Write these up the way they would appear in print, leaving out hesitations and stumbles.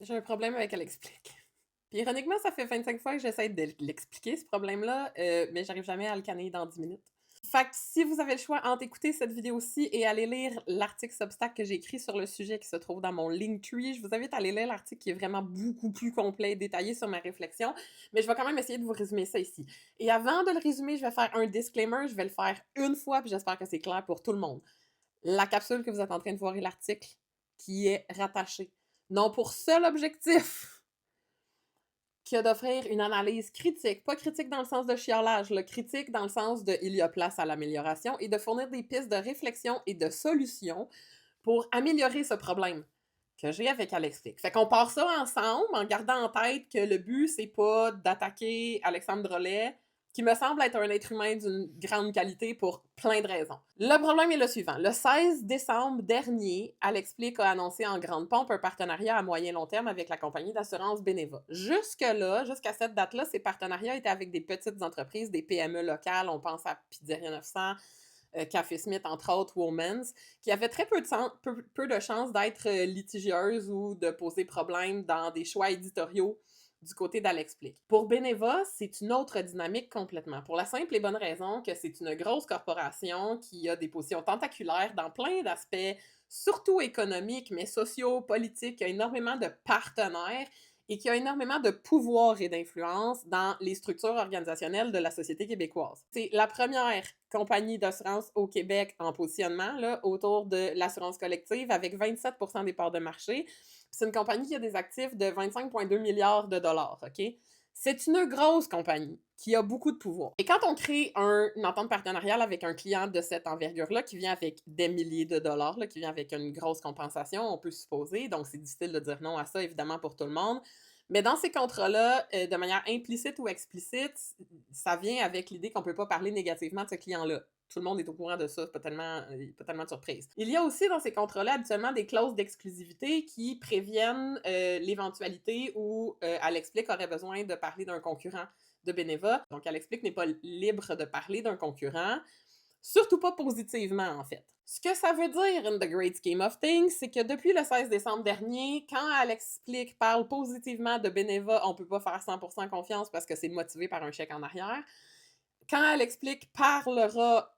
J'ai un problème avec Elle explique. Puis ironiquement, ça fait 25 fois que j'essaie de l'expliquer, ce problème-là, mais j'arrive jamais à le canner dans 10 minutes. Fait que si vous avez le choix entre écouter cette vidéo-ci et aller lire l'article Substack que j'ai écrit sur le sujet qui se trouve dans mon Linktree, je vous invite à aller lire l'article qui est vraiment beaucoup plus complet et détaillé sur ma réflexion, mais je vais quand même essayer de vous résumer ça ici. Et avant de le résumer, je vais faire un disclaimer, je vais le faire une fois, puis j'espère que c'est clair pour tout le monde. La capsule que vous êtes en train de voir est l'article qui est rattaché. Non pour seul objectif qui a d'offrir une analyse critique, pas critique dans le sens de chiolage, le critique dans le sens de il y a place à l'amélioration et de fournir des pistes de réflexion et de solutions pour améliorer ce problème que j'ai avec Elle explique. Fait qu'on part ça ensemble en gardant en tête que le but, c'est pas d'attaquer Alexandre Drolet, qui me semble être un être humain d'une grande qualité pour plein de raisons. Le problème est le suivant. Le 16 décembre dernier, Elle explique a annoncé en grande pompe un partenariat à moyen long terme avec la compagnie d'assurance Beneva. Jusque-là, jusqu'à cette date-là, ces partenariats étaient avec des petites entreprises, des PME locales, on pense à Pizzeria 900, Café Smith, entre autres, Women's, qui avaient très peu de chances d'être litigieuses ou de poser problème dans des choix éditoriaux du côté d'Elle explique. Pour Beneva, c'est une autre dynamique complètement. Pour la simple et bonne raison que c'est une grosse corporation qui a des positions tentaculaires dans plein d'aspects, surtout économiques, mais sociaux, politiques, qui a énormément de partenaires et qui a énormément de pouvoir et d'influence dans les structures organisationnelles de la société québécoise. C'est la première compagnie d'assurance au Québec en positionnement là, autour de l'assurance collective avec 27% des parts de marché. C'est une compagnie qui a des actifs de 25,2 milliards de dollars, OK? C'est une grosse compagnie qui a beaucoup de pouvoir. Et quand on crée une entente partenariale avec un client de cette envergure-là, qui vient avec des milliers de dollars, là, qui vient avec une grosse compensation, on peut supposer, donc c'est difficile de dire non à ça, évidemment, pour tout le monde. Mais dans ces contrats-là, de manière implicite ou explicite, ça vient avec l'idée qu'on ne peut pas parler négativement de ce client-là. Tout le monde est au courant de ça, pas tellement de surprise. Il y a aussi dans ces contrats-là habituellement des clauses d'exclusivité qui préviennent l'éventualité où Elle explique aurait besoin de parler d'un concurrent de Beneva. Donc Elle explique n'est pas libre de parler d'un concurrent, surtout pas positivement en fait. Ce que ça veut dire in the great scheme of things, c'est que depuis le 16 décembre dernier, quand Elle explique parle positivement de Beneva, on peut pas faire 100% confiance parce que c'est motivé par un chèque en arrière. Quand Elle explique parlera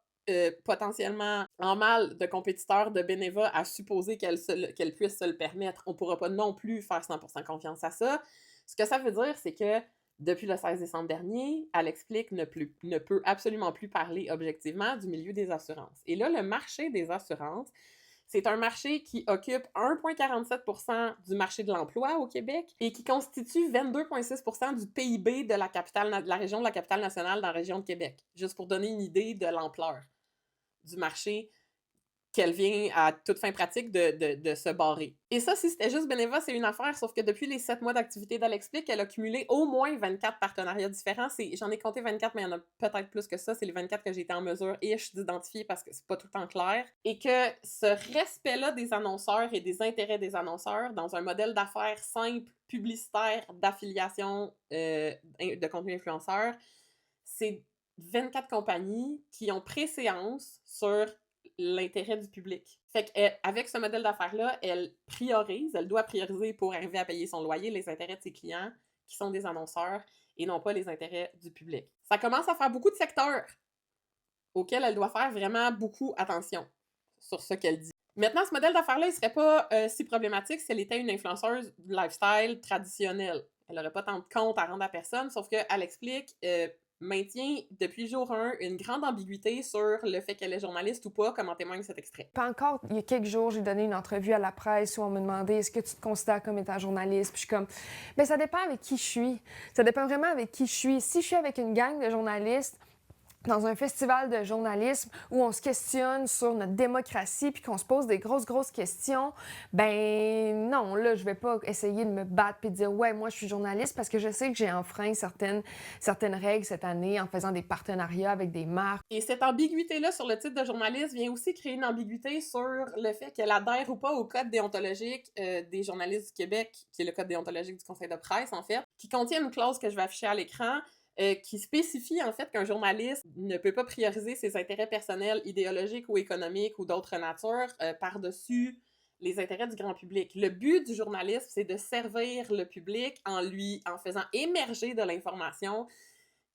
potentiellement en mal de compétiteurs de Beneva à supposer qu'elle puisse se le permettre, on pourra pas non plus faire 100% confiance à ça. Ce que ça veut dire, c'est que depuis le 16 décembre dernier, Elle explique ne peut absolument plus parler objectivement du milieu des assurances. Et là, le marché des assurances, c'est un marché qui occupe 1,47% du marché de l'emploi au Québec et qui constitue 22,6% du PIB de la région de la capitale nationale dans la région de Québec. Juste pour donner une idée de l'ampleur du marché qu'elle vient à toute fin pratique de se barrer. Et ça, si c'était juste Beneva, c'est une affaire, sauf que depuis les 7 mois d'activité d'Elle explique, elle a cumulé au moins 24 partenariats différents. J'en ai compté 24, mais il y en a peut-être plus que ça. C'est les 24 que j'ai été en mesure d'identifier parce que c'est pas tout le temps clair. Et que ce respect-là des annonceurs et des intérêts des annonceurs dans un modèle d'affaires simple, publicitaire, d'affiliation de contenu influenceur, c'est 24 compagnies qui ont préséance sur l'intérêt du public. Fait qu'avec ce modèle d'affaires-là, elle doit prioriser pour arriver à payer son loyer les intérêts de ses clients, qui sont des annonceurs, et non pas les intérêts du public. Ça commence à faire beaucoup de secteurs auxquels elle doit faire vraiment beaucoup attention sur ce qu'elle dit. Maintenant, ce modèle d'affaires-là, il serait pas si problématique si elle était une influenceuse lifestyle traditionnelle. Elle n'aurait pas tant de comptes à rendre à personne, sauf qu'elle explique maintient depuis jour 1 une grande ambiguïté sur le fait qu'elle est journaliste ou pas, comme en témoigne cet extrait. Pas encore, il y a quelques jours, j'ai donné une entrevue à la presse où on me demandait est-ce que tu te considères comme étant journaliste? Puis je suis comme, ben ça dépend avec qui je suis. Ça dépend vraiment avec qui je suis. Si je suis avec une gang de journalistes, dans un festival de journalisme où on se questionne sur notre démocratie puis qu'on se pose des grosses questions, ben non, là, je vais pas essayer de me battre puis de dire « Ouais, moi, je suis journaliste » parce que je sais que j'ai enfreint certaines règles cette année en faisant des partenariats avec des marques. Et cette ambiguïté-là sur le titre de journaliste vient aussi créer une ambiguïté sur le fait qu'elle adhère ou pas au code déontologique des journalistes du Québec, qui est le code déontologique du Conseil de presse, en fait, qui contient une clause que je vais afficher à l'écran, qui spécifie en fait qu'un journaliste ne peut pas prioriser ses intérêts personnels, idéologiques ou économiques ou d'autres natures par-dessus les intérêts du grand public. Le but du journalisme, c'est de servir le public en faisant émerger de l'information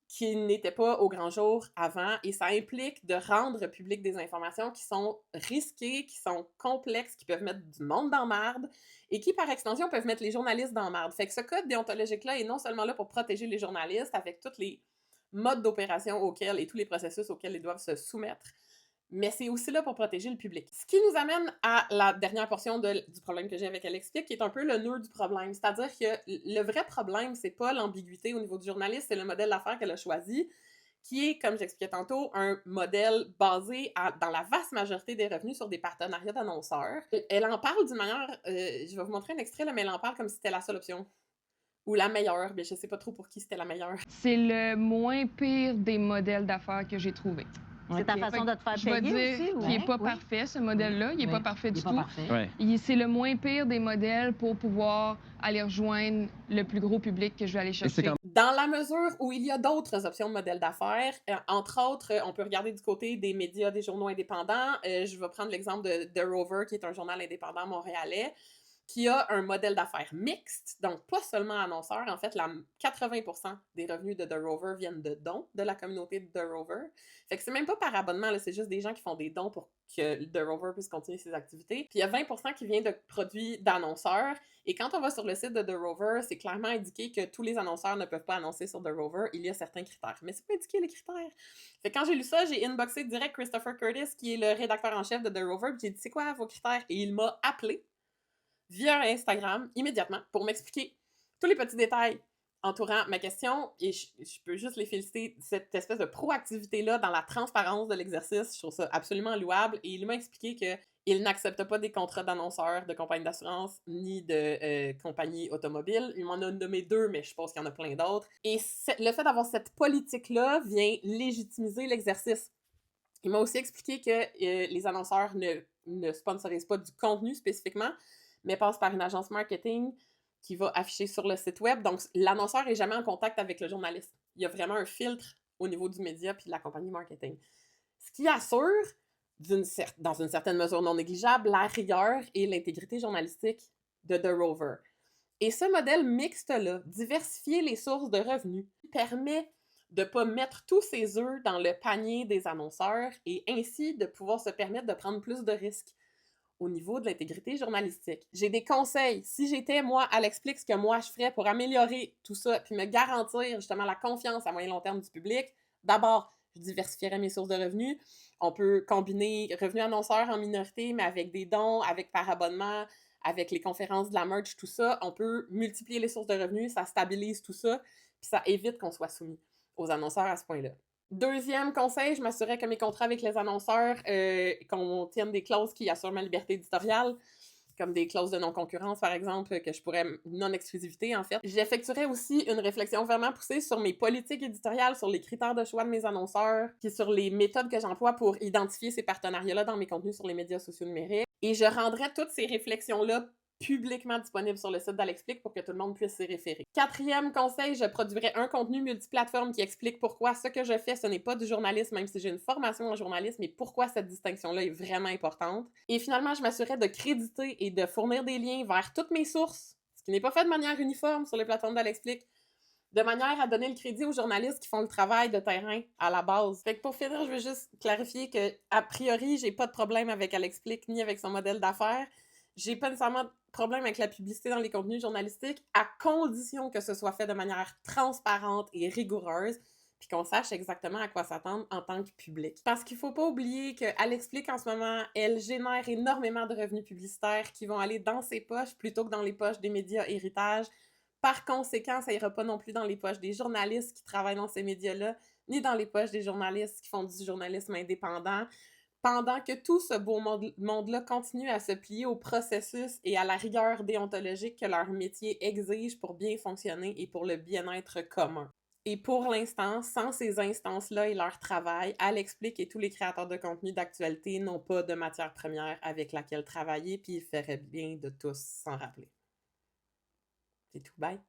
qui n'était pas au grand jour avant, et ça implique de rendre public des informations qui sont risquées, qui sont complexes, qui peuvent mettre du monde dans marde, et qui, par extension, peuvent mettre les journalistes dans marde. Fait que ce code déontologique-là est non seulement là pour protéger les journalistes avec tous les modes d'opération auxquels et tous les processus auxquels ils doivent se soumettre, mais c'est aussi là pour protéger le public. Ce qui nous amène à la dernière portion du problème que j'ai avec Elle explique, qui est un peu le nœud du problème. C'est-à-dire que le vrai problème, c'est pas l'ambiguïté au niveau du journaliste, c'est le modèle d'affaires qu'elle a choisi, qui est, comme j'expliquais tantôt, un modèle basé dans la vaste majorité des revenus sur des partenariats d'annonceurs. Elle en parle d'une manière, je vais vous montrer un extrait, là, mais elle en parle comme si c'était la seule option. Ou la meilleure, mais je sais pas trop pour qui c'était la meilleure. C'est le moins pire des modèles d'affaires que j'ai trouvé. C'est ta façon de te faire payer aussi? Je vais dire qu'il n'est pas parfait, ce modèle-là. Il n'est pas parfait du tout. C'est le moins pire des modèles pour pouvoir aller rejoindre le plus gros public que je vais aller chercher. Dans la mesure où il y a d'autres options de modèles d'affaires, entre autres, on peut regarder du côté des médias, des journaux indépendants. Je vais prendre l'exemple de The Rover, qui est un journal indépendant montréalais, qui a un modèle d'affaires mixte, donc pas seulement annonceur. En fait, 80% des revenus de The Rover viennent de dons de la communauté de The Rover. Fait que c'est même pas par abonnement, là, c'est juste des gens qui font des dons pour que The Rover puisse continuer ses activités. Puis il y a 20% qui vient de produits d'annonceurs. Et quand on va sur le site de The Rover, c'est clairement indiqué que tous les annonceurs ne peuvent pas annoncer sur The Rover. Il y a certains critères. Mais c'est pas indiqué les critères. Fait que quand j'ai lu ça, j'ai inboxé direct Christopher Curtis, qui est le rédacteur en chef de The Rover. Puis j'ai dit, c'est quoi vos critères? Et il m'a appelé via Instagram, immédiatement, pour m'expliquer tous les petits détails entourant ma question, et je peux juste les féliciter, cette espèce de proactivité-là dans la transparence de l'exercice, je trouve ça absolument louable, et il m'a expliqué qu'il n'accepte pas des contrats d'annonceurs, de compagnies d'assurance, ni de compagnies automobiles. Il m'en a nommé 2, mais je pense qu'il y en a plein d'autres. Et le fait d'avoir cette politique-là vient légitimiser l'exercice. Il m'a aussi expliqué que les annonceurs ne sponsorisent pas du contenu spécifiquement, mais passe par une agence marketing qui va afficher sur le site web. Donc, l'annonceur n'est jamais en contact avec le journaliste. Il y a vraiment un filtre au niveau du média puis de la compagnie marketing. Ce qui assure, dans une certaine mesure non négligeable, la rigueur et l'intégrité journalistique de The Rover. Et ce modèle mixte-là, diversifier les sources de revenus, permet de ne pas mettre tous ses œufs dans le panier des annonceurs et ainsi de pouvoir se permettre de prendre plus de risques au niveau de l'intégrité journalistique. J'ai des conseils. Si j'étais, moi, à l'explique ce que moi je ferais pour améliorer tout ça, puis me garantir justement la confiance à moyen long terme du public, d'abord, je diversifierais mes sources de revenus. On peut combiner revenus annonceurs en minorité, mais avec des dons, avec par abonnement, avec les conférences de la merch, tout ça. On peut multiplier les sources de revenus, ça stabilise tout ça, puis ça évite qu'on soit soumis aux annonceurs à ce point-là. Deuxième conseil, je m'assurais que mes contrats avec les annonceurs contiennent des clauses qui assurent ma liberté éditoriale, comme des clauses de non-concurrence, par exemple, que je pourrais... non-exclusivité, en fait. J'effectuerais aussi une réflexion vraiment poussée sur mes politiques éditoriales, sur les critères de choix de mes annonceurs, puis sur les méthodes que j'emploie pour identifier ces partenariats-là dans mes contenus sur les médias sociaux numériques. Et je rendrais toutes ces réflexions-là publiquement disponible sur le site d'Alexplique pour que tout le monde puisse s'y référer. Quatrième conseil, je produirais un contenu multiplateforme qui explique pourquoi ce que je fais, ce n'est pas du journalisme, même si j'ai une formation en journalisme, mais pourquoi cette distinction-là est vraiment importante. Et finalement, je m'assurais de créditer et de fournir des liens vers toutes mes sources, ce qui n'est pas fait de manière uniforme sur les plateformes d'Alexplique, de manière à donner le crédit aux journalistes qui font le travail de terrain à la base. Fait que pour finir, je veux juste clarifier que, a priori, j'ai pas de problème avec Alexplique ni avec son modèle d'affaires. J'ai pas nécessairement de problème avec la publicité dans les contenus journalistiques, à condition que ce soit fait de manière transparente et rigoureuse, puis qu'on sache exactement à quoi s'attendre en tant que public. Parce qu'il faut pas oublier qu'elle explique en ce moment, elle génère énormément de revenus publicitaires qui vont aller dans ses poches plutôt que dans les poches des médias héritage. Par conséquent, ça ira pas non plus dans les poches des journalistes qui travaillent dans ces médias-là, ni dans les poches des journalistes qui font du journalisme indépendant, pendant que tout ce beau monde-là continue à se plier au processus et à la rigueur déontologique que leur métier exige pour bien fonctionner et pour le bien-être commun. Et pour l'instant, sans ces instances-là et leur travail, Alexplique et tous les créateurs de contenu d'actualité n'ont pas de matière première avec laquelle travailler, puis il ferait bien de tous s'en rappeler. C'est tout, bye!